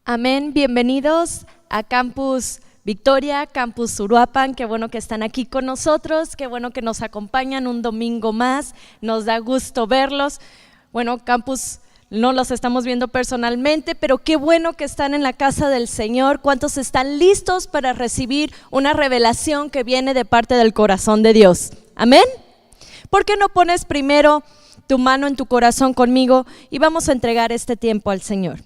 Amén, bienvenidos a Campus Victoria, Campus Uruapan. Qué bueno que están aquí con nosotros, qué bueno que nos acompañan un domingo más, nos da gusto verlos. Bueno, Campus no los estamos viendo personalmente, pero qué bueno que están en la casa del Señor. ¿Cuántos están listos para recibir una revelación que viene de parte del corazón de Dios? Amén. ¿Por qué no pones primero tu mano en tu corazón conmigo y vamos a entregar este tiempo al Señor?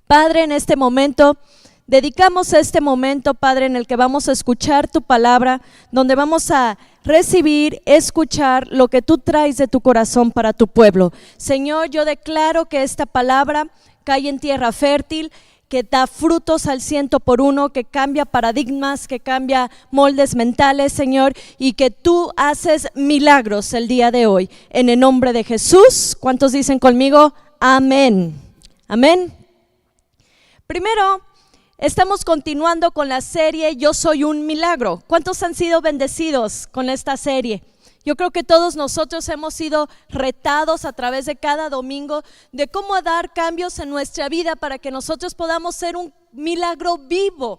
Padre, en este momento, dedicamos este momento, Padre, en el que vamos a escuchar tu palabra, donde vamos a recibir, escuchar lo que tú traes de tu corazón para tu pueblo. Señor, yo declaro que esta palabra cae en tierra fértil, que da frutos al 100%, que cambia paradigmas, que cambia moldes mentales, Señor, y que tú haces milagros el día de hoy. En el nombre de Jesús, ¿cuántos dicen conmigo? Amén. Amén. Primero, estamos continuando con la serie Yo Soy un Milagro. ¿Cuántos han sido bendecidos con esta serie? Yo creo que todos nosotros hemos sido retados a través de cada domingo de cómo dar cambios en nuestra vida para que nosotros podamos ser un milagro vivo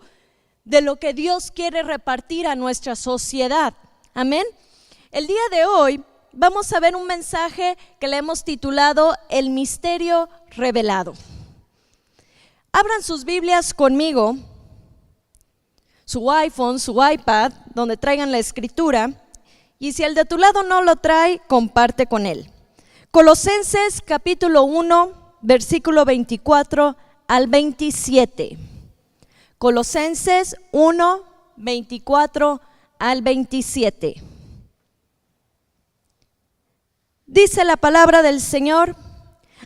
de lo que Dios quiere repartir a nuestra sociedad. Amén. El día de hoy vamos a ver un mensaje que le hemos titulado El Misterio Revelado. Abran sus Biblias conmigo, su iPhone, su iPad, donde traigan la escritura, y si el de tu lado no lo trae, comparte con él. Colosenses capítulo 1, versículo 24 al 27. Colosenses 1, 24 al 27. Dice la palabra del Señor: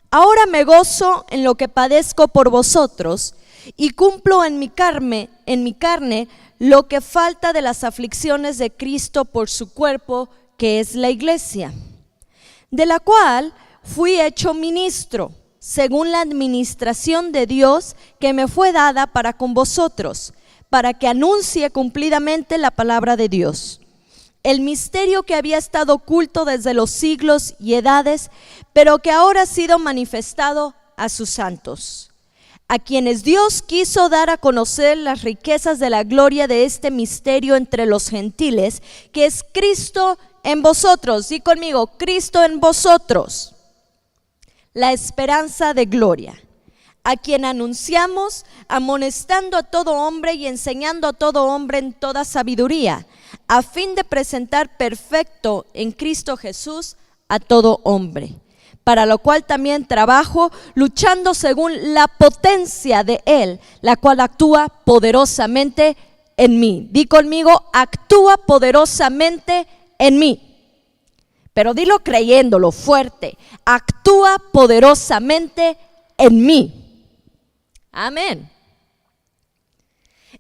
Ahora me gozo en lo que padezco por vosotros y cumplo en mi carne lo que falta de las aflicciones de Cristo por su cuerpo, que es la iglesia, de la cual fui hecho ministro, según la administración de Dios que me fue dada para con vosotros, para que anuncie cumplidamente la palabra de Dios. El misterio que había estado oculto desde los siglos y edades, pero que ahora ha sido manifestado a sus santos, a quienes Dios quiso dar a conocer las riquezas de la gloria de este misterio entre los gentiles, que es Cristo en vosotros. Di conmigo, Cristo en vosotros, la esperanza de gloria, a quien anunciamos, amonestando a todo hombre y enseñando a todo hombre en toda sabiduría, a fin de presentar perfecto en Cristo Jesús a todo hombre, para lo cual también trabajo, luchando según la potencia de Él, la cual actúa poderosamente en mí. Di conmigo, actúa poderosamente en mí. Pero dilo creyéndolo fuerte, actúa poderosamente en mí. Amén.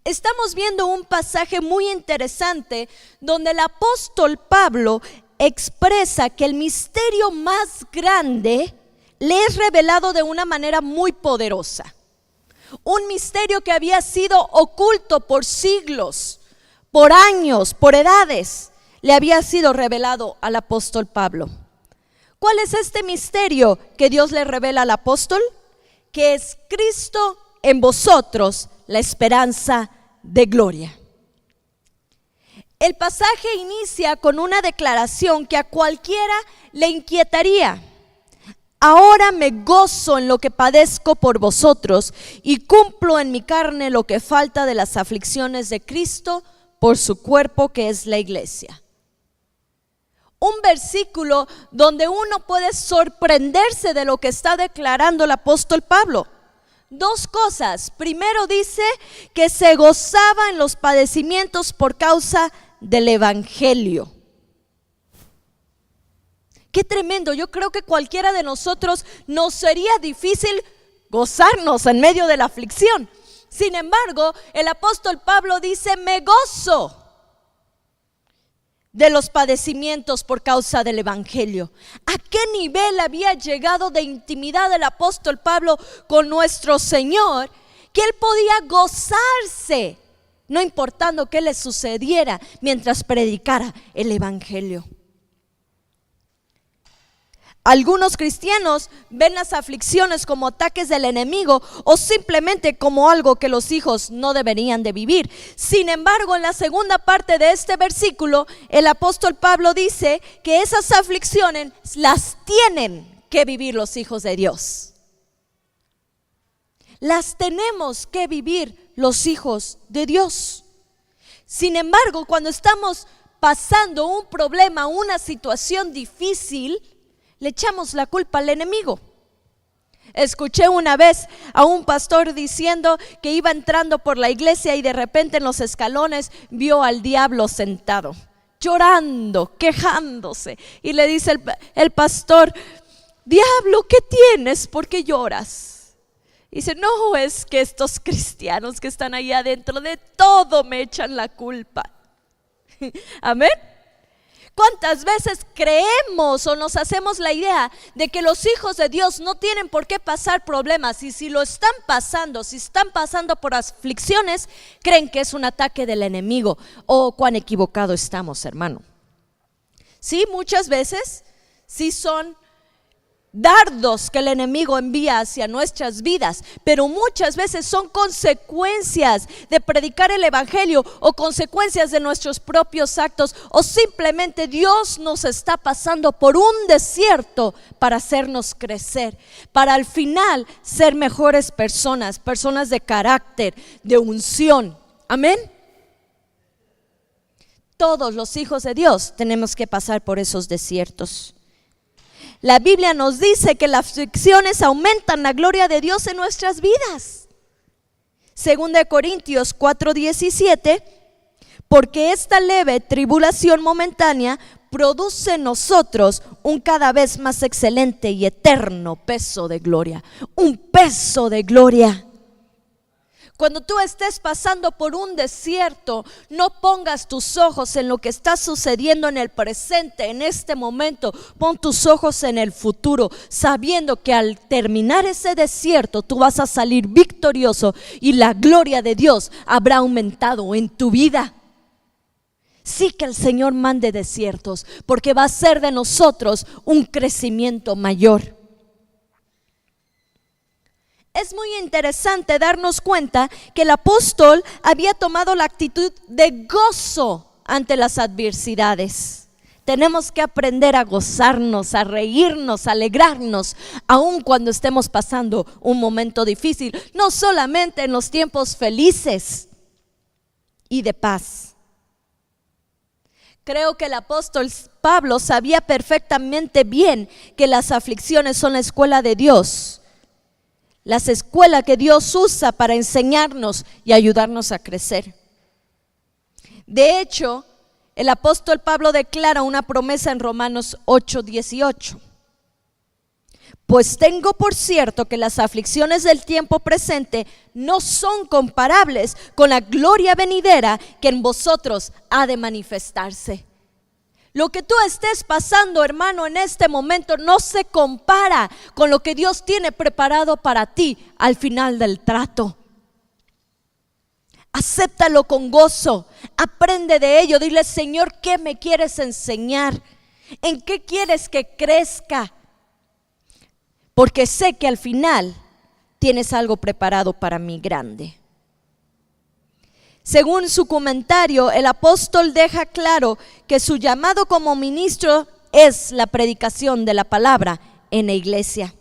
Estamos viendo un pasaje muy interesante donde el apóstol Pablo expresa que el misterio más grande le es revelado de una manera muy poderosa. Un misterio que había sido oculto por siglos, por años, por edades, le había sido revelado al apóstol Pablo. ¿Cuál es este misterio que Dios le revela al apóstol? Que es Cristo en vosotros, la esperanza de gloria. El pasaje inicia con una declaración que a cualquiera le inquietaría. Ahora me gozo en lo que padezco por vosotros y cumplo en mi carne lo que falta de las aflicciones de Cristo por su cuerpo, que es la iglesia. Un versículo donde uno puede sorprenderse de lo que está declarando el apóstol Pablo. Dos cosas. Primero dice que se gozaba en los padecimientos por causa del evangelio. Qué tremendo. Yo creo que cualquiera de nosotros nos sería difícil gozarnos en medio de la aflicción. Sin embargo, el apóstol Pablo dice: me gozo de los padecimientos por causa del evangelio. ¿A qué nivel había llegado de intimidad el apóstol Pablo con nuestro Señor, que él podía gozarse, no importando qué le sucediera, mientras predicara el evangelio? Algunos cristianos ven las aflicciones como ataques del enemigo o simplemente como algo que los hijos no deberían de vivir. Sin embargo, en la segunda parte de este versículo, el apóstol Pablo dice que esas aflicciones las tienen que vivir los hijos de Dios. Las tenemos que vivir los hijos de Dios. Sin embargo, cuando estamos pasando un problema, una situación difícil, le echamos la culpa al enemigo. Escuché una vez a un pastor diciendo que iba entrando por la iglesia y de repente en los escalones vio al diablo sentado, llorando, quejándose. Y le dice el pastor: diablo, ¿qué tienes? ¿Por qué lloras? Y dice: no, es que estos cristianos que están ahí adentro de todo me echan la culpa. Amén. ¿Cuántas veces creemos o nos hacemos la idea de que los hijos de Dios no tienen por qué pasar problemas? Y si lo están pasando, si están pasando por aflicciones, creen que es un ataque del enemigo. Oh, cuán equivocado estamos, hermano. Sí, muchas veces sí son dardos que el enemigo envía hacia nuestras vidas, pero muchas veces son consecuencias de predicar el evangelio o consecuencias de nuestros propios actos, o simplemente Dios nos está pasando por un desierto para hacernos crecer, para al final ser mejores personas, personas de carácter, de unción. Amén. Todos los hijos de Dios tenemos que pasar por esos desiertos. La Biblia nos dice que las aflicciones aumentan la gloria de Dios en nuestras vidas. 2 Corintios 4:17, porque esta leve tribulación momentánea produce en nosotros un cada vez más excelente y eterno peso de gloria. Un peso de gloria. Cuando tú estés pasando por un desierto, no pongas tus ojos en lo que está sucediendo en el presente, en este momento. Pon tus ojos en el futuro, sabiendo que al terminar ese desierto tú vas a salir victorioso y la gloria de Dios habrá aumentado en tu vida. Sí, que el Señor mande desiertos, porque va a ser de nosotros un crecimiento mayor. Es muy interesante darnos cuenta que el apóstol había tomado la actitud de gozo ante las adversidades. Tenemos que aprender a gozarnos, a reírnos, a alegrarnos, aun cuando estemos pasando un momento difícil, no solamente en los tiempos felices y de paz. Creo que el apóstol Pablo sabía perfectamente bien que las aflicciones son la escuela de Dios. Las escuelas que Dios usa para enseñarnos y ayudarnos a crecer. De hecho, el apóstol Pablo declara una promesa en Romanos 8:18. Pues tengo por cierto que las aflicciones del tiempo presente no son comparables con la gloria venidera que en vosotros ha de manifestarse. Lo que tú estés pasando, hermano, en este momento no se compara con lo que Dios tiene preparado para ti al final del trato. Acéptalo con gozo, aprende de ello, dile: Señor, ¿qué me quieres enseñar? ¿En qué quieres que crezca? Porque sé que al final tienes algo preparado para mí grande. Según su comentario, el apóstol deja claro que su llamado como ministro es la predicación de la palabra en la iglesia.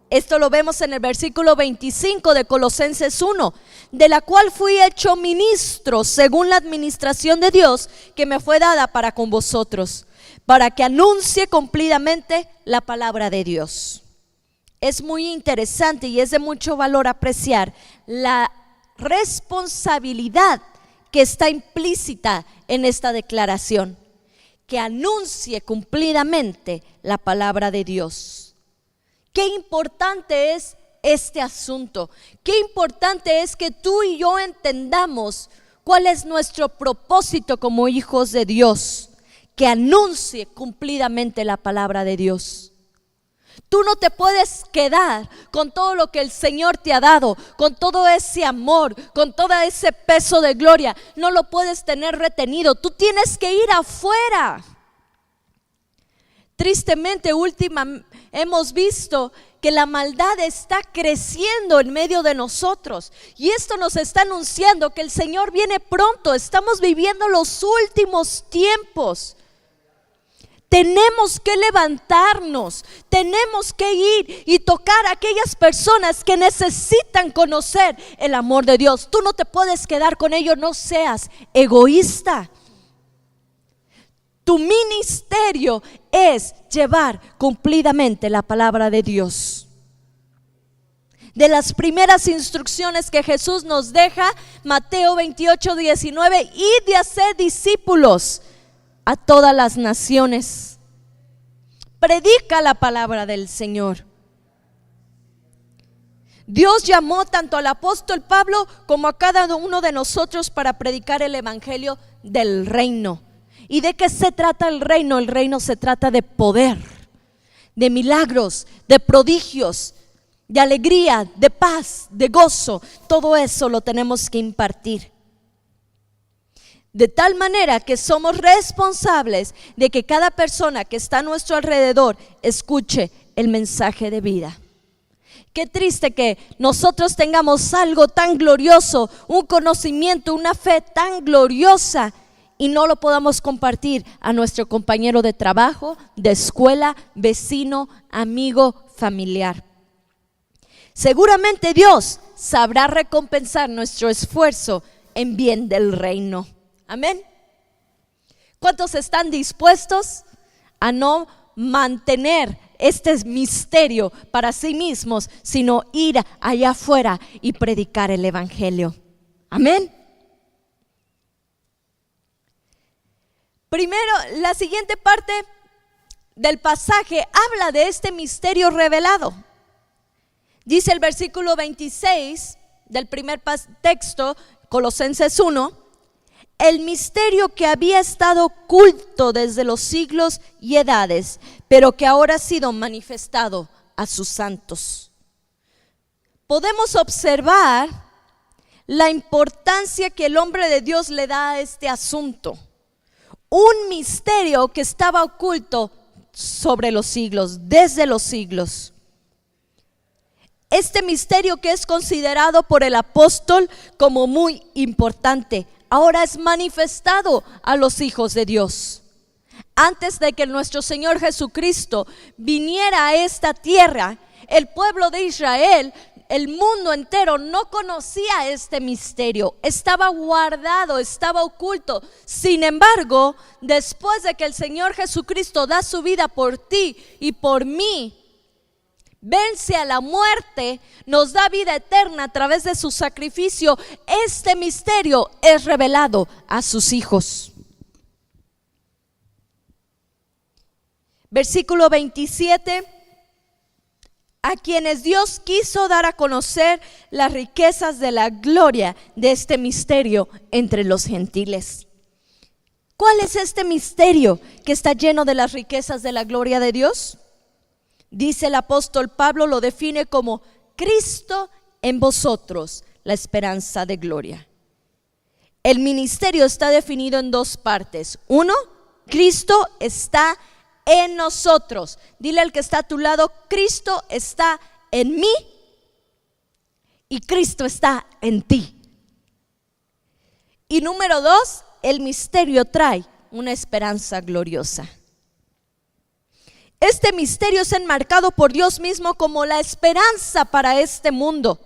Esto lo vemos en el versículo 25 de Colosenses 1, de la cual fui hecho ministro según la administración de Dios que me fue dada para con vosotros, para que anuncie cumplidamente la palabra de Dios. Es muy interesante y es de mucho valor apreciar la responsabilidad que está implícita en esta declaración, que anuncie cumplidamente la palabra de Dios. Qué importante es este asunto, qué importante es que tú y yo entendamos cuál es nuestro propósito como hijos de Dios, que anuncie cumplidamente la palabra de Dios. Tú no te puedes quedar con todo lo que el Señor te ha dado, con todo ese amor, con todo ese peso de gloria. No lo puedes tener retenido. Tú tienes que ir afuera. tristemente hemos visto que la maldad está creciendo en medio de nosotros, y esto nos está anunciando que el Señor viene pronto. Estamos viviendo los últimos tiempos. Tenemos que levantarnos, tenemos que ir y tocar a aquellas personas que necesitan conocer el amor de Dios. Tú no te puedes quedar con ellos, no seas egoísta. Tu ministerio es llevar cumplidamente la palabra de Dios. De las primeras instrucciones que Jesús nos deja, Mateo 28:19, id de hacer discípulos a todas las naciones. Predica la palabra del Señor. Dios llamó tanto al apóstol Pablo como a cada uno de nosotros para predicar el evangelio del reino. ¿Y de qué se trata el reino? El reino se trata de poder, de milagros, de prodigios, de alegría, de paz, de gozo. Todo eso lo tenemos que impartir. De tal manera que somos responsables de que cada persona que está a nuestro alrededor escuche el mensaje de vida. Qué triste que nosotros tengamos algo tan glorioso, un conocimiento, una fe tan gloriosa, y no lo podamos compartir a nuestro compañero de trabajo, de escuela, vecino, amigo, familiar. Seguramente Dios sabrá recompensar nuestro esfuerzo en bien del reino. Amén. ¿Cuántos están dispuestos a no mantener este misterio para sí mismos, sino ir allá afuera y predicar el evangelio? Amén. Primero, la siguiente parte del pasaje habla de este misterio revelado. Dice el versículo 26 del primer texto, Colosenses 1, el misterio que había estado oculto desde los siglos y edades, pero que ahora ha sido manifestado a sus santos. Podemos observar la importancia que el hombre de Dios le da a este asunto. Un misterio que estaba oculto sobre los siglos, desde los siglos. Este misterio que es considerado por el apóstol como muy importante, ahora es manifestado a los hijos de Dios. Antes de que nuestro Señor Jesucristo viniera a esta tierra, el pueblo de Israel, el mundo entero no conocía este misterio. Estaba guardado, estaba oculto. Sin embargo, después de que el Señor Jesucristo da su vida por ti y por mí, vence a la muerte, nos da vida eterna a través de su sacrificio, este misterio es revelado a sus hijos. Versículo 27, a quienes Dios quiso dar a conocer las riquezas de la gloria de este misterio entre los gentiles. ¿Cuál es este misterio que está lleno de las riquezas de la gloria de Dios? Dice el apóstol Pablo, lo define como Cristo en vosotros, la esperanza de gloria. El ministerio está definido en dos partes. Uno, Cristo está en nosotros. Dile al que está a tu lado, Cristo está en mí y Cristo está en ti. Y número dos, el misterio trae una esperanza gloriosa. Este misterio es enmarcado por Dios mismo como la esperanza para este mundo.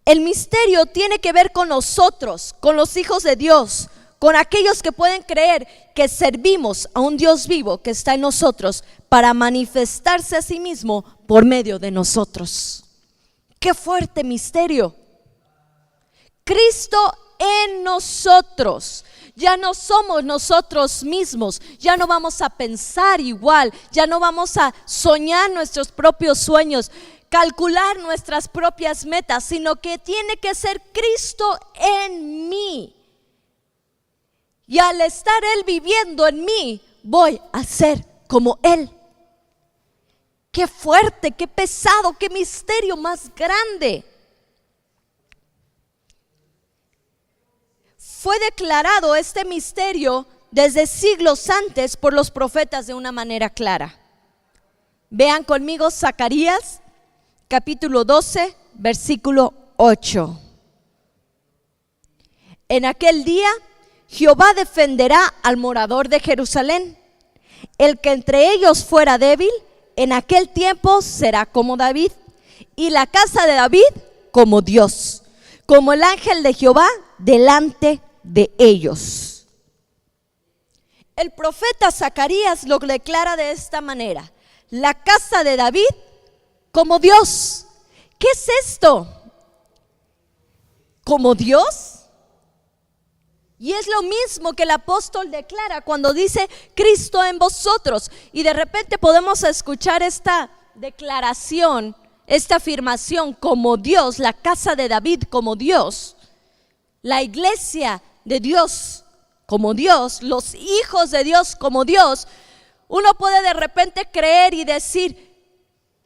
El misterio tiene que ver con nosotros, con los hijos de Dios, con aquellos que pueden creer que servimos a un Dios vivo que está en nosotros para manifestarse a sí mismo por medio de nosotros. ¡Qué fuerte misterio! Cristo en nosotros. Ya no somos nosotros mismos, ya no vamos a pensar igual, ya no vamos a soñar nuestros propios sueños, calcular nuestras propias metas, sino que tiene que ser Cristo en mí. Y al estar Él viviendo en mí, voy a ser como Él. Qué fuerte, qué pesado, qué misterio más grande. Fue declarado este misterio desde siglos antes por los profetas de una manera clara. Vean conmigo Zacarías, capítulo 12, versículo 8. En aquel día Jehová defenderá al morador de Jerusalén. El que entre ellos fuera débil, en aquel tiempo será como David, y la casa de David como Dios, como el ángel de Jehová delante de ellos. El profeta Zacarías lo declara de esta manera: la casa de David como Dios. ¿Qué es esto? ¿Como Dios? Y es lo mismo que el apóstol declara cuando dice Cristo en vosotros. Y de repente podemos escuchar esta declaración, esta afirmación como Dios, la casa de David como Dios, la iglesia de Dios como Dios, los hijos de Dios como Dios. Uno puede de repente creer y decir: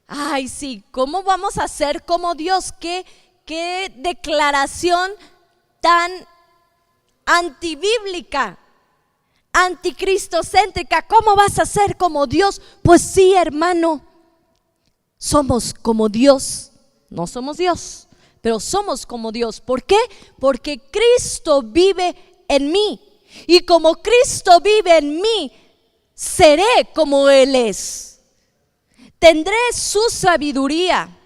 ay, sí, ¿cómo vamos a ser como Dios? ¿Qué declaración tan antibíblica, anticristocéntrica? ¿Cómo vas a ser como Dios? Pues sí, hermano, somos como Dios. No somos Dios, pero somos como Dios. ¿Por qué? Porque Cristo vive en mí, y como Cristo vive en mí, seré como Él es. Tendré su sabiduría,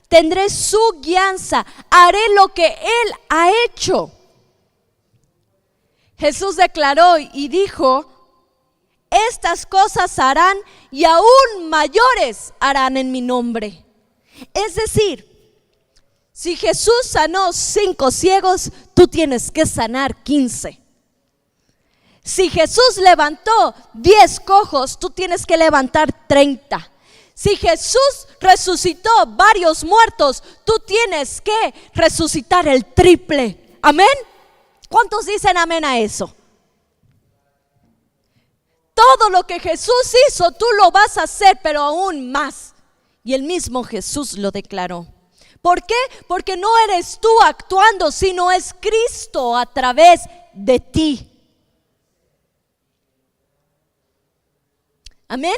tendré su guianza, haré lo que Él ha hecho. Jesús declaró y dijo: estas cosas harán y aún mayores harán en mi nombre. Es decir, si Jesús sanó 5 ciegos, tú tienes que sanar 15. Si Jesús levantó 10 cojos, tú tienes que levantar 30. Si Jesús resucitó varios muertos, tú tienes que resucitar el triple. Amén. ¿Cuántos dicen amén a eso? Todo lo que Jesús hizo, tú lo vas a hacer, pero aún más. Y el mismo Jesús lo declaró. ¿Por qué? Porque no eres tú actuando, sino es Cristo a través de ti. Amén.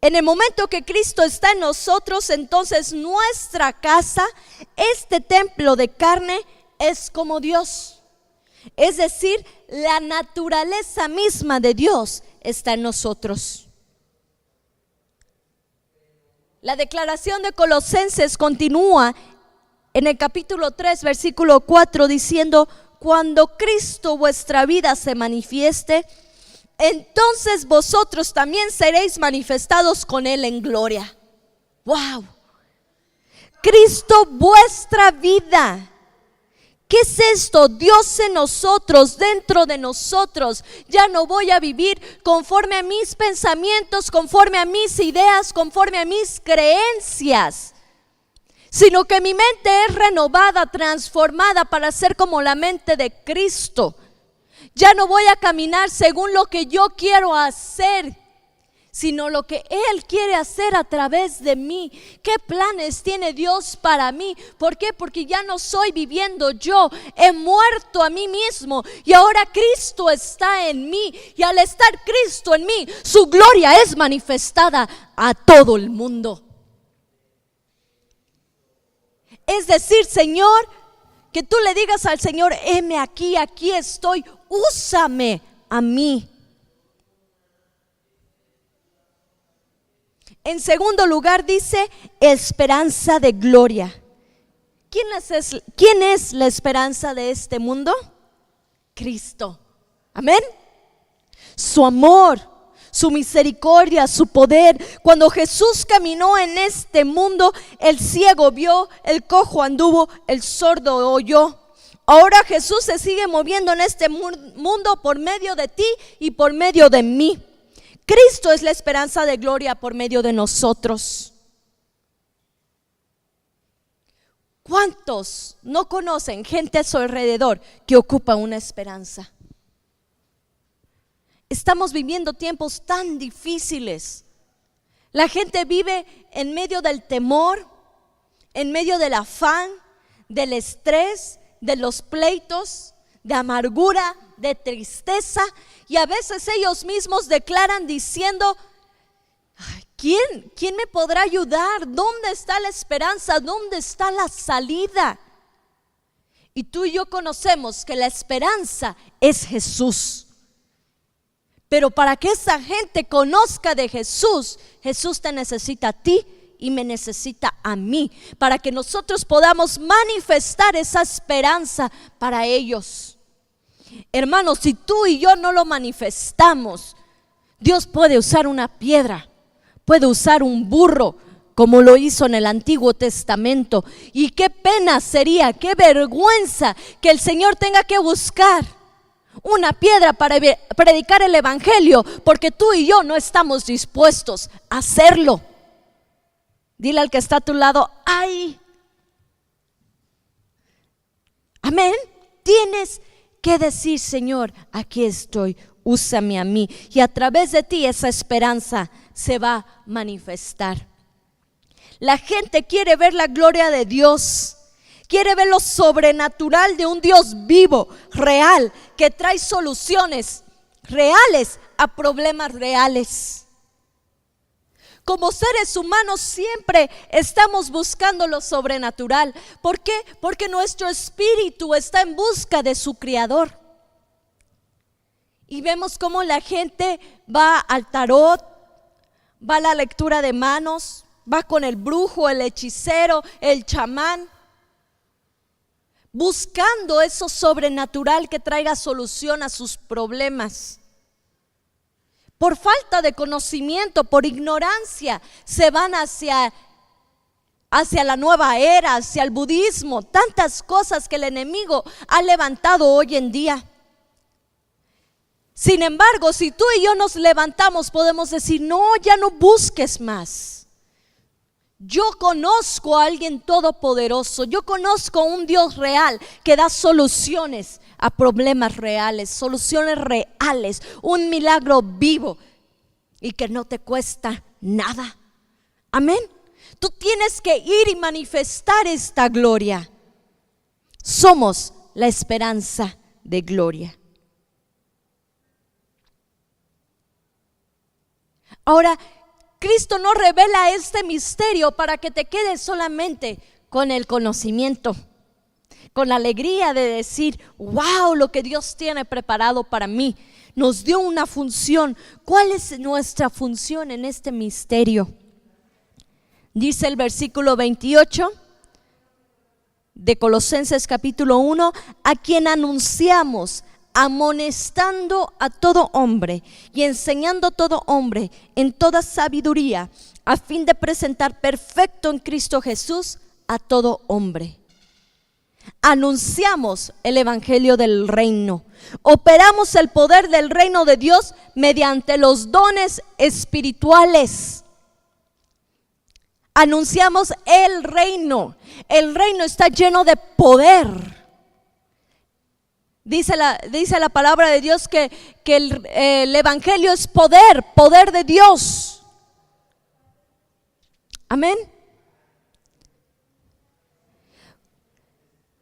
En el momento que Cristo está en nosotros, entonces nuestra casa, este templo de carne, es como Dios. Es decir, la naturaleza misma de Dios está en nosotros. La declaración de Colosenses continúa en el capítulo 3, versículo 4, diciendo: cuando Cristo vuestra vida se manifieste, entonces vosotros también seréis manifestados con Él en gloria. ¡Wow! Cristo vuestra vida. ¿Qué es esto? Dios en nosotros, dentro de nosotros. Ya no voy a vivir conforme a mis pensamientos, conforme a mis ideas, conforme a mis creencias, sino que mi mente es renovada, transformada para ser como la mente de Cristo. Ya no voy a caminar según lo que yo quiero hacer, sino lo que Él quiere hacer a través de mí. ¿Qué planes tiene Dios para mí? ¿Por qué? Porque ya no soy viviendo yo, he muerto a mí mismo y ahora Cristo está en mí. Y al estar Cristo en mí, su gloria es manifestada a todo el mundo. Es decir, Señor, que tú le digas al Señor: heme aquí, aquí estoy, úsame a mí. En segundo lugar dice esperanza de gloria. ¿Quién es la esperanza de este mundo? Cristo. Amén. Su amor, su misericordia, su poder. Cuando Jesús caminó en este mundo, el ciego vio, el cojo anduvo, el sordo oyó. Ahora Jesús se sigue moviendo en este mundo por medio de ti y por medio de mí. Cristo es la esperanza de gloria por medio de nosotros. ¿Cuántos no conocen gente a su alrededor que ocupa una esperanza? Estamos viviendo tiempos tan difíciles. La gente vive en medio del temor, en medio del afán, del estrés, de los pleitos, de amargura, de tristeza, y a veces ellos mismos declaran diciendo: ¿Quién me podrá ayudar? ¿Dónde está la esperanza? ¿Dónde está la salida? Y tú y yo conocemos que la esperanza es Jesús. Pero para que esa gente conozca de Jesús, Jesús te necesita a ti y me necesita a mí, para que nosotros podamos manifestar esa esperanza para ellos. Hermanos, si tú y yo no lo manifestamos, Dios puede usar una piedra, puede usar un burro, como lo hizo en el Antiguo Testamento. Y qué pena sería, qué vergüenza que el Señor tenga que buscar una piedra para predicar el evangelio, porque tú y yo no estamos dispuestos a hacerlo. Dile al que está a tu lado: ¡ay! Amén. Tienes que decir: Señor, aquí estoy, úsame a mí, y a través de ti esa esperanza se va a manifestar. La gente quiere ver la gloria de Dios, quiere ver lo sobrenatural de un Dios vivo, real, que trae soluciones reales a problemas reales. Como seres humanos siempre estamos buscando lo sobrenatural. ¿Por qué? Porque nuestro espíritu está en busca de su Creador. Y vemos cómo la gente va al tarot, va a la lectura de manos, va con el brujo, el hechicero, el chamán, buscando eso sobrenatural que traiga solución a sus problemas. Por falta de conocimiento, por ignorancia, se van hacia la nueva era, hacia el budismo, tantas cosas que el enemigo ha levantado hoy en día. Sin embargo, si tú y yo nos levantamos, podemos decir: no, ya no busques más. Yo conozco a alguien todopoderoso, yo conozco a un Dios real que da soluciones a problemas reales, soluciones reales, un milagro vivo y que no te cuesta nada. Amén. Tú tienes que ir y manifestar esta gloria. Somos la esperanza de gloria. Ahora, Cristo no revela este misterio para que te quedes solamente con el conocimiento, con la alegría de decir: wow, lo que Dios tiene preparado para mí. Nos dio una función. ¿Cuál es nuestra función en este misterio? Dice el versículo 28 de Colosenses capítulo 1: a quien anunciamos, amonestando a todo hombre y enseñando a todo hombre en toda sabiduría, a fin de presentar perfecto en Cristo Jesús a todo hombre. Anunciamos el evangelio del reino, operamos el poder del reino de Dios mediante los dones espirituales. Anunciamos el reino está lleno de poder. Dice la palabra de Dios que el evangelio es poder de Dios. Amén.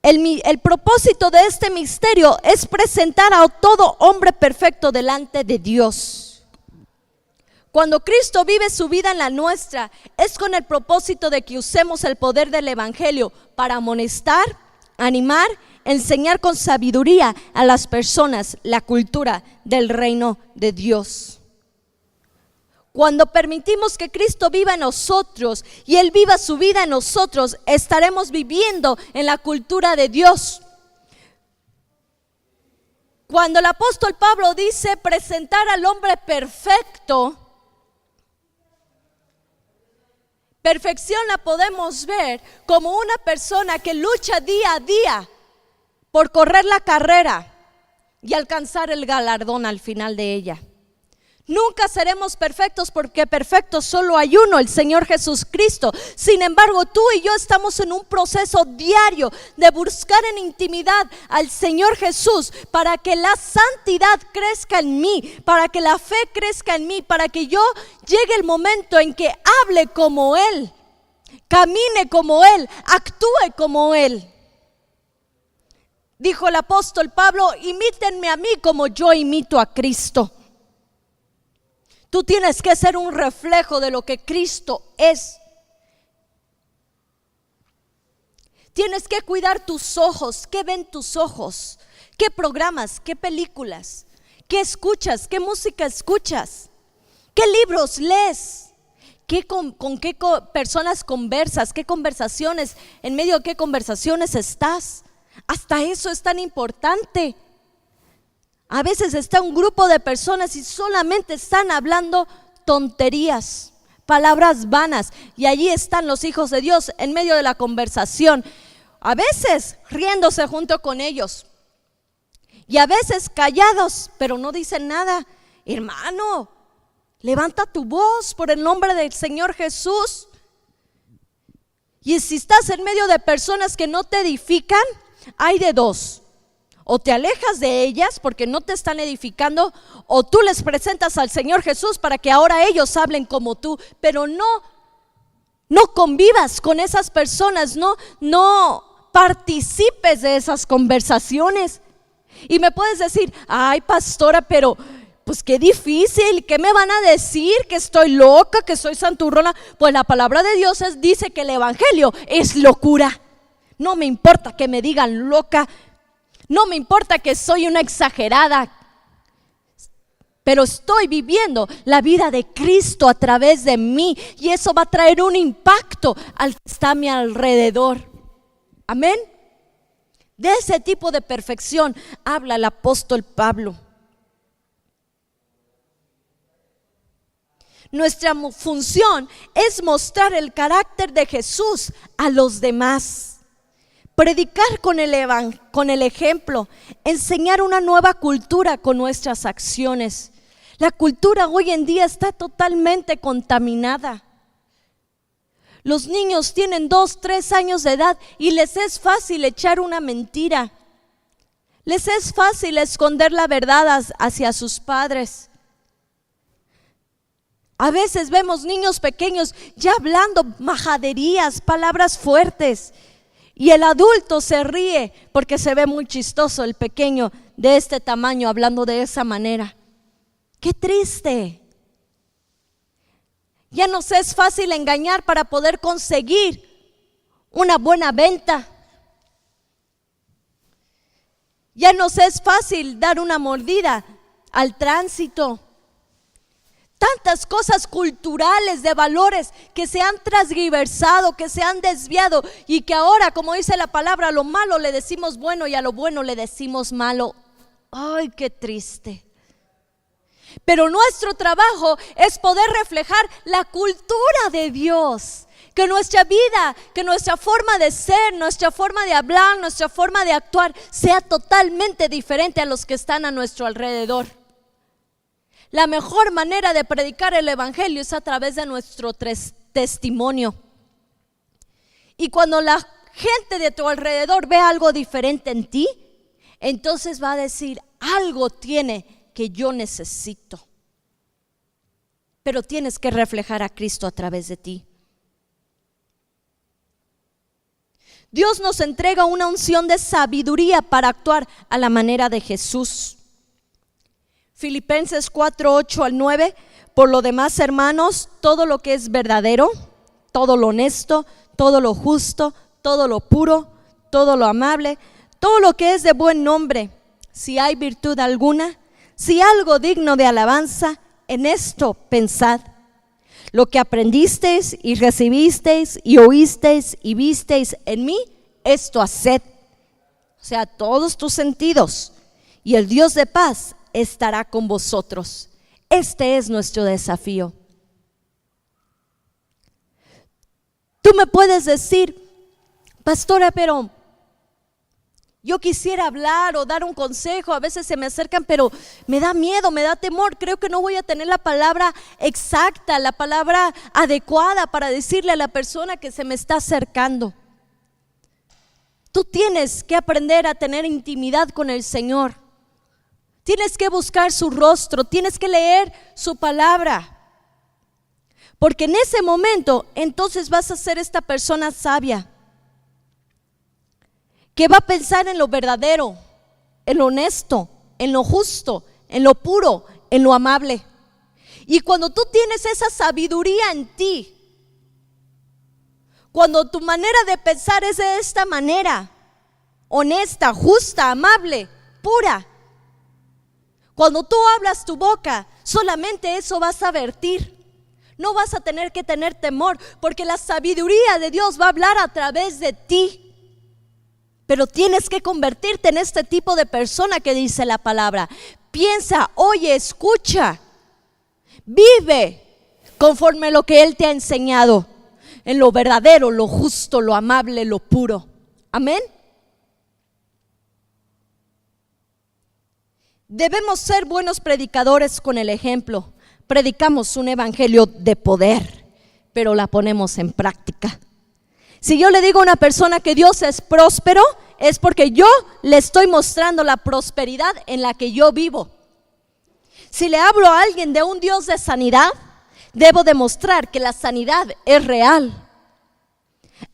El propósito de este misterio es presentar a todo hombre perfecto delante de Dios. Cuando Cristo vive su vida en la nuestra, es con el propósito de que usemos el poder del evangelio para amonestar, animar, enseñar con sabiduría a las personas la cultura del reino de Dios. Cuando permitimos que Cristo viva en nosotros y Él viva su vida en nosotros, estaremos viviendo en la cultura de Dios. Cuando el apóstol Pablo dice presentar al hombre perfecto, perfección la podemos ver como una persona que lucha día a día por correr la carrera y alcanzar el galardón al final de ella. Nunca seremos perfectos porque perfecto solo hay uno, el Señor Jesucristo. Sin embargo, tú y yo estamos en un proceso diario de buscar en intimidad al Señor Jesús para que la santidad crezca en mí, para que la fe crezca en mí, para que yo llegue el momento en que hable como Él, camine como Él, actúe como Él. Dijo el apóstol Pablo: imítenme a mí como yo imito a Cristo. Tú tienes que ser un reflejo de lo que Cristo es. Tienes que cuidar tus ojos. ¿Qué ven tus ojos? ¿Qué programas? ¿Qué películas? ¿Qué escuchas? ¿Qué música escuchas? ¿Qué libros lees? ¿Con qué personas conversas? ¿Qué conversaciones? ¿En medio de qué conversaciones estás? Hasta eso es tan importante. A veces está un grupo de personas y solamente están hablando tonterías, palabras vanas, y allí están los hijos de Dios en medio de la conversación, a veces riéndose junto con ellos y a veces callados, pero no dicen nada. Hermano, levanta tu voz por el nombre del Señor Jesús. Y si estás en medio de personas que no te edifican, hay de dos: o te alejas de ellas porque no te están edificando, o tú les presentas al Señor Jesús para que ahora ellos hablen como tú. Pero no convivas con esas personas, no participes de esas conversaciones. Y me puedes decir: ay, pastora, pero pues qué difícil, ¿qué me van a decir? ¿Que estoy loca? ¿Que soy santurrona? Pues la palabra de Dios dice que el evangelio es locura. No me importa que me digan loca, no me importa que soy una exagerada, pero estoy viviendo la vida de Cristo a través de mí, y eso va a traer un impacto al que está a mi alrededor. Amén. De ese tipo de perfección habla el apóstol Pablo. Nuestra función es mostrar el carácter de Jesús a los demás, predicar con el ejemplo, enseñar una nueva cultura con nuestras acciones. La cultura hoy en día está totalmente contaminada. Los niños tienen 2, 3 años de edad y les es fácil echar una mentira. Les es fácil esconder la verdad hacia sus padres. A veces vemos niños pequeños ya hablando majaderías, palabras fuertes, y el adulto se ríe porque se ve muy chistoso el pequeño de este tamaño hablando de esa manera. ¡Qué triste! Ya nos es fácil engañar para poder conseguir una buena venta. Ya nos es fácil dar una mordida al tránsito. Tantas cosas culturales, de valores que se han transgiversado, que se han desviado, y que ahora, como dice la palabra, a lo malo le decimos bueno y a lo bueno le decimos malo. ¡Ay, qué triste! Pero nuestro trabajo es poder reflejar la cultura de Dios. Que nuestra vida, que nuestra forma de ser, nuestra forma de hablar, nuestra forma de actuar sea totalmente diferente a los que están a nuestro alrededor. La mejor manera de predicar el evangelio es a través de nuestro testimonio. Y cuando la gente de tu alrededor ve algo diferente en ti, entonces va a decir: algo tiene que yo necesito. Pero tienes que reflejar a Cristo a través de ti. Dios nos entrega una unción de sabiduría para actuar a la manera de Jesús. Filipenses 4, 8 al 9: por lo demás, hermanos, todo lo que es verdadero, todo lo honesto, todo lo justo, todo lo puro, todo lo amable, todo lo que es de buen nombre, si hay virtud alguna, si algo digno de alabanza, en esto pensad. Lo que aprendisteis y recibisteis y oísteis y visteis en mí, esto haced. O sea, todos tus sentidos, y el Dios de paz estará con vosotros. Este es nuestro desafío. Tú me puedes decir: pastora, pero yo quisiera hablar o dar un consejo, a veces se me acercan, pero me da miedo, me da temor, creo que no voy a tener la palabra exacta, la palabra adecuada para decirle a la persona que se me está acercando. Tú tienes que aprender a tener intimidad con el Señor. Tienes que buscar su rostro, tienes que leer su palabra. Porque en ese momento, entonces vas a ser esta persona sabia, que va a pensar en lo verdadero, en lo honesto, en lo justo, en lo puro, en lo amable. Y cuando tú tienes esa sabiduría en ti, cuando tu manera de pensar es de esta manera, honesta, justa, amable, pura, cuando tú hablas tu boca, solamente eso vas a vertir. No vas a tener que tener temor, porque la sabiduría de Dios va a hablar a través de ti. Pero tienes que convertirte en este tipo de persona que dice la palabra. Piensa, oye, escucha, vive conforme a lo que Él te ha enseñado, en lo verdadero, lo justo, lo amable, lo puro. Amén. Debemos ser buenos predicadores con el ejemplo. Predicamos un evangelio de poder, pero la ponemos en práctica. Si yo le digo a una persona que Dios es próspero, es porque yo le estoy mostrando la prosperidad en la que yo vivo. Si le hablo a alguien de un Dios de sanidad, debo demostrar que la sanidad es real.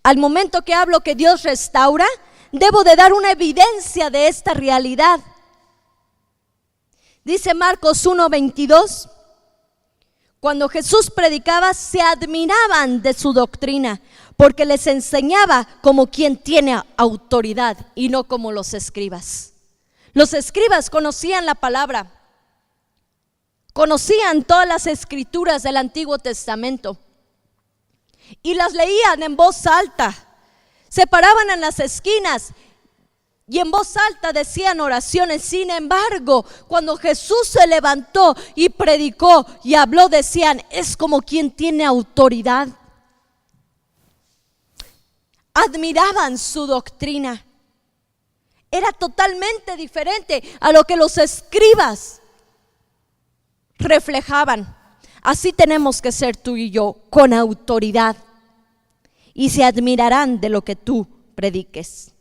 Al momento que hablo que Dios restaura, debo de dar una evidencia de esta realidad. Dice Marcos 1:22, cuando Jesús predicaba, se admiraban de su doctrina, porque les enseñaba como quien tiene autoridad y no como los escribas. Los escribas conocían la palabra, conocían todas las escrituras del Antiguo Testamento y las leían en voz alta. Se paraban en las esquinas y en voz alta decían oraciones. Sin embargo, cuando Jesús se levantó y predicó y habló, decían, es como quien tiene autoridad. Admiraban su doctrina. Era totalmente diferente a lo que los escribas reflejaban. Así tenemos que ser tú y yo, con autoridad. Y se admirarán de lo que tú prediques.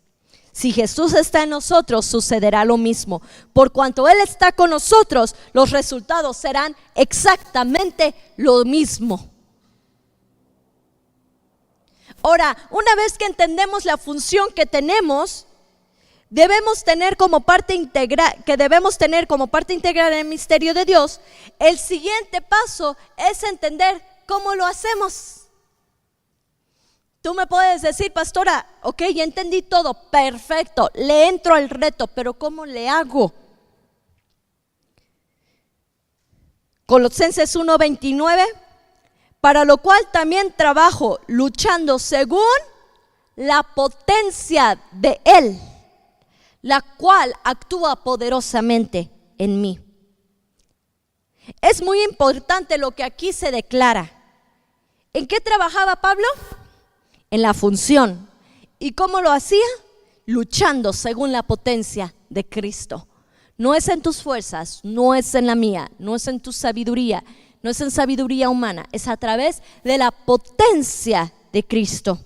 Si Jesús está en nosotros, sucederá lo mismo. Por cuanto Él está con nosotros, los resultados serán exactamente lo mismo. Ahora, una vez que entendemos la función que tenemos, debemos tener como parte integral en el misterio de Dios, el siguiente paso es entender cómo lo hacemos. Tú me puedes decir, pastora, ok, ya entendí todo, perfecto, le entro al reto, pero ¿cómo le hago? Colosenses 1:29, para lo cual también trabajo, luchando según la potencia de Él, la cual actúa poderosamente en mí. Es muy importante lo que aquí se declara. ¿En qué trabajaba Pablo? En la función. ¿Y cómo lo hacía? Luchando según la potencia de Cristo. No es en tus fuerzas, no es en la mía, no es en tu sabiduría, no es en sabiduría humana, es a través de la potencia de Cristo.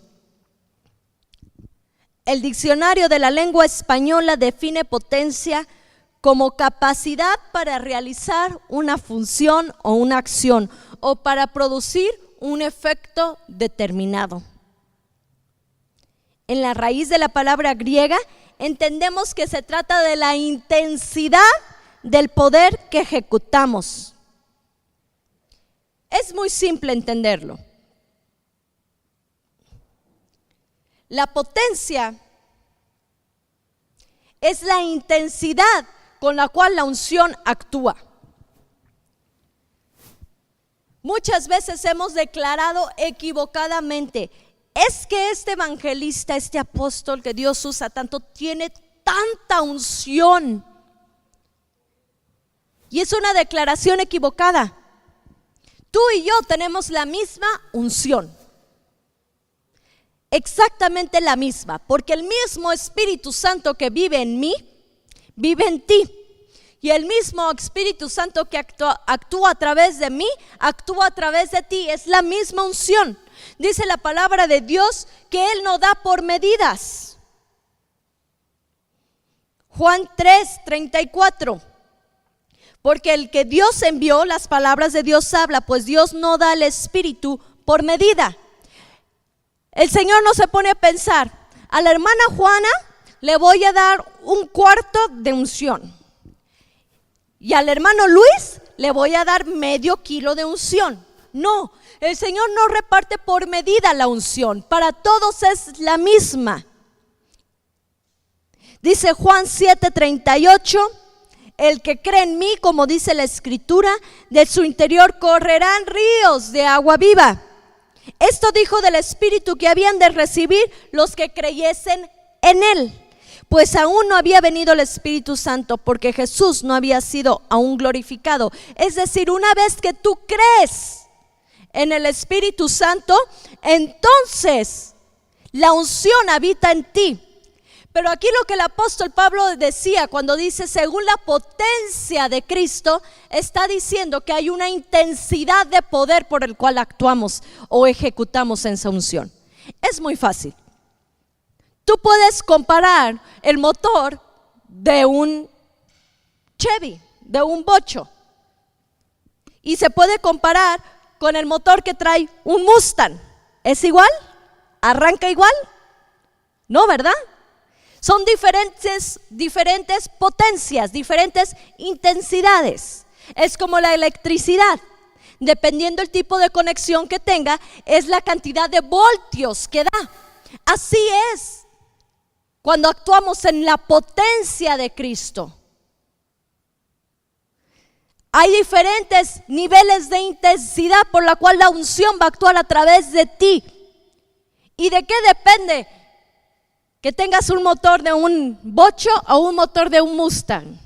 El diccionario de la lengua española define potencia como capacidad para realizar una función o una acción o para producir un efecto determinado. En la raíz de la palabra griega entendemos que se trata de la intensidad del poder que ejecutamos. Es muy simple entenderlo. La potencia es la intensidad con la cual la unción actúa. Muchas veces hemos declarado equivocadamente, es que este evangelista, este apóstol que Dios usa tanto, tiene tanta unción. Y es una declaración equivocada. Tú y yo tenemos la misma unción. Exactamente la misma, porque el mismo Espíritu Santo que vive en mí, vive en ti. Y el mismo Espíritu Santo que actúa a través de mí, actúa a través de ti. Es la misma unción. Dice la palabra de Dios que Él no da por medidas. Juan 3:34. Porque el que Dios envió, las palabras de Dios habla, pues Dios no da al Espíritu por medida. El Señor no se pone a pensar, a la hermana Juana le voy a dar un cuarto de unción. Y al hermano Luis le voy a dar medio kilo de unción. No, el Señor no reparte por medida la unción. Para todos es la misma. Dice Juan 7:38, el que cree en mí, como dice la Escritura, de su interior correrán ríos de agua viva. Esto dijo del Espíritu que habían de recibir los que creyesen en él. Pues aún no había venido el Espíritu Santo, porque Jesús no había sido aún glorificado. Es decir, una vez que tú crees en el Espíritu Santo, entonces la unción habita en ti. Pero aquí lo que el apóstol Pablo decía cuando dice según la potencia de Cristo, está diciendo que hay una intensidad de poder por el cual actuamos o ejecutamos en esa unción. Es muy fácil. Tú puedes comparar el motor de un Chevy, de un bocho, y se puede comparar con el motor que trae un Mustang. ¿Es igual? ¿Arranca igual? No, ¿verdad? Son diferentes potencias, diferentes intensidades. Es como la electricidad. Dependiendo del tipo de conexión que tenga, es la cantidad de voltios que da. Así es cuando actuamos en la potencia de Cristo. Hay diferentes niveles de intensidad por la cual la unción va a actuar a través de ti. ¿Y de qué depende? Que tengas un motor de un bocho o un motor de un Mustang.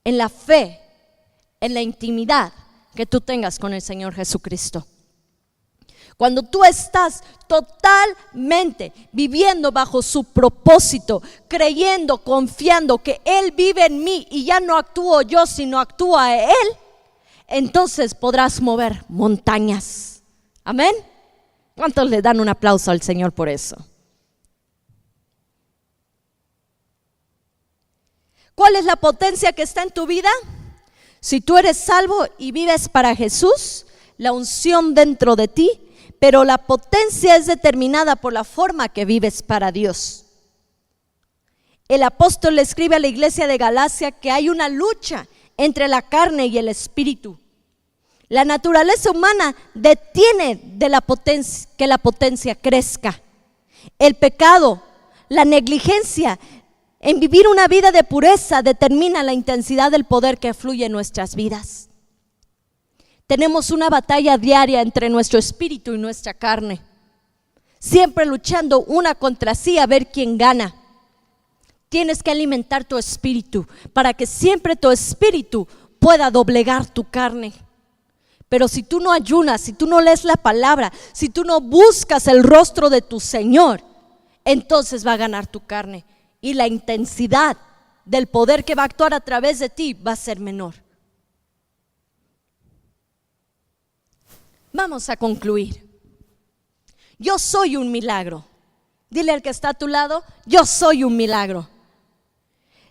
En la fe, en la intimidad que tú tengas con el Señor Jesucristo. Cuando tú estás totalmente viviendo bajo su propósito, creyendo, confiando que Él vive en mí y ya no actúo yo, sino actúa Él, entonces podrás mover montañas. Amén. ¿Cuántos le dan un aplauso al Señor por eso? ¿Cuál es la potencia que está en tu vida? Si tú eres salvo y vives para Jesús, la unción dentro de ti, pero la potencia es determinada por la forma que vives para Dios. El apóstol le escribe a la iglesia de Galacia que hay una lucha entre la carne y el espíritu. La naturaleza humana detiene que la potencia crezca. El pecado, la negligencia en vivir una vida de pureza determina la intensidad del poder que fluye en nuestras vidas. Tenemos una batalla diaria entre nuestro espíritu y nuestra carne, siempre luchando una contra sí a ver quién gana. Tienes que alimentar tu espíritu para que siempre tu espíritu pueda doblegar tu carne. Pero si tú no ayunas, si tú no lees la palabra, si tú no buscas el rostro de tu Señor, entonces va a ganar tu carne. Y la intensidad del poder que va a actuar a través de ti va a ser menor. Vamos a concluir. Yo soy un milagro. Dile al que está a tu lado, yo soy un milagro.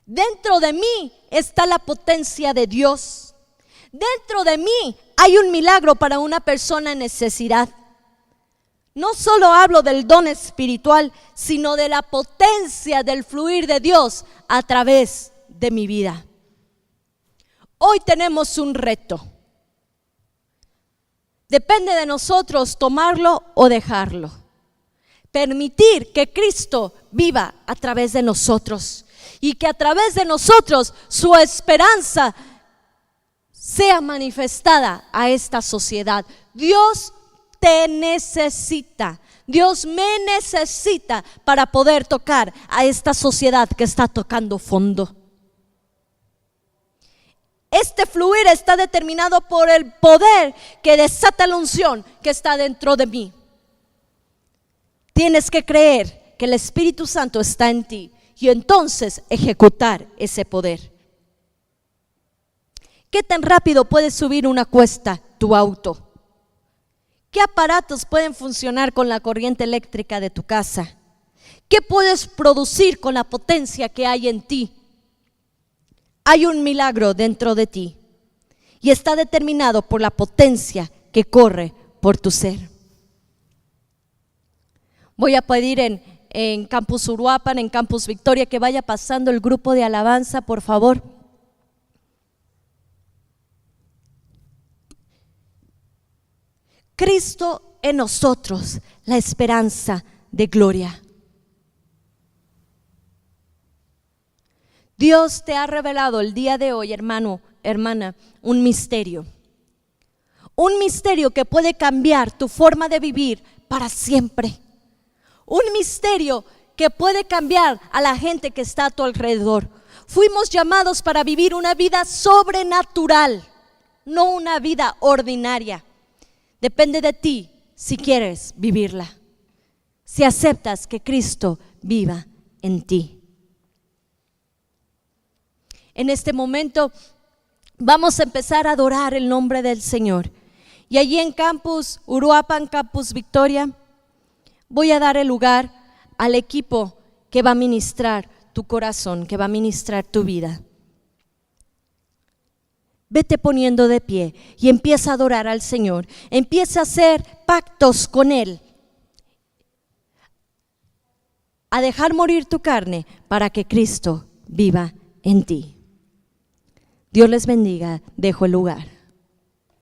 Dentro de mí está la potencia de Dios. Dentro de mí hay un milagro para una persona en necesidad. No solo hablo del don espiritual, sino de la potencia del fluir de Dios a través de mi vida. Hoy tenemos un reto. Depende de nosotros tomarlo o dejarlo. Permitir que Cristo viva a través de nosotros y que a través de nosotros su esperanza sea manifestada a esta sociedad. Dios te necesita. Dios me necesita para poder tocar a esta sociedad que está tocando fondo. Este fluir está determinado por el poder que desata la unción que está dentro de mí. Tienes que creer que el Espíritu Santo está en ti y entonces ejecutar ese poder. ¿Qué tan rápido puedes subir una cuesta tu auto? ¿Qué aparatos pueden funcionar con la corriente eléctrica de tu casa? ¿Qué puedes producir con la potencia que hay en ti? Hay un milagro dentro de ti y está determinado por la potencia que corre por tu ser. Voy a pedir en en Campus Uruapan, en Campus Victoria, que vaya pasando el grupo de alabanza, por favor. Cristo en nosotros, la esperanza de gloria. Dios te ha revelado el día de hoy, hermano, hermana, un misterio que puede cambiar tu forma de vivir para siempre, un misterio que puede cambiar a la gente que está a tu alrededor. Fuimos llamados para vivir una vida sobrenatural, no una vida ordinaria. Depende de ti si quieres vivirla, si aceptas que Cristo viva en ti. En este momento vamos a empezar a adorar el nombre del Señor. Y allí en Campus Uruapan, Campus Victoria, voy a dar el lugar al equipo que va a ministrar tu corazón, que va a ministrar tu vida. Vete poniendo de pie y empieza a adorar al Señor. Empieza a hacer pactos con Él, a dejar morir tu carne para que Cristo viva en ti. Dios les bendiga. Dejo el lugar.